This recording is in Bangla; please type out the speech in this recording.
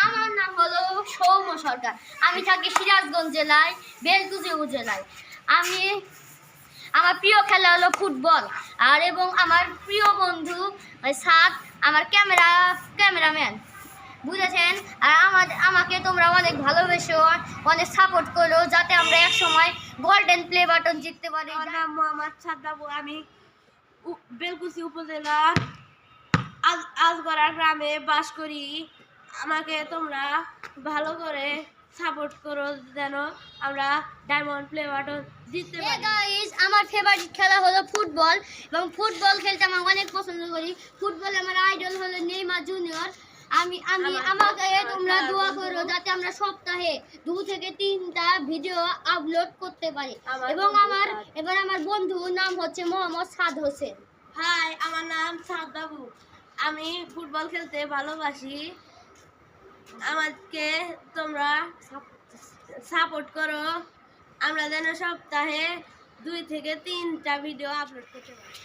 আমার নাম হলো সৌম্য সরকার। আমি থাকি সিরাজগঞ্জ জেলায়, বেলকুচি উপজেলায়। আমার প্রিয় খেলা হলো ফুটবল। এবং আমার প্রিয় বন্ধু সাদ, আমার ক্যামেরাম্যান, বুঝেছেন। আর আমাকে তোমরা অনেক ভালোবেসো, অনেক সাপোর্ট করো, যাতে আমরা এক সময় গোল্ডেন প্লে বাটন জিততে পারি। আমার নাম মোহাম্মদ সাদ্দাবু। আমি বেলকুচি উপজেলার আজগড়া গ্রামে বাস করি। আমাকে তোমরা ভালো করে সাপোর্ট করো যেন আমরা ডায়মন্ড প্লে বাটন জিততে পারি। গাইস, আমার ফেভারিট খেলা হলো ফুটবল, এবং ফুটবল খেলতে আমি অনেক পছন্দ করি। ফুটবলে আমার আইডল হলো নেইমার জুনিয়র। আমাকে তোমরা দোয়া করো যাতে আমরা সপ্তাহে 2 থেকে 3টা ভিডিও আপলোড করতে পারি। এবং আমার বন্ধুর নাম হচ্ছে মোহাম্মদ সাদ হোসেন। হাই, আমার নাম সাদ্দাবু। আমি ফুটবল খেলতে ভালোবাসি। আমাকে তোমরা সাপোর্ট করো, আমরা যেন সপ্তাহে 2 থেকে 3টা ভিডিও আপলোড করতে পারি।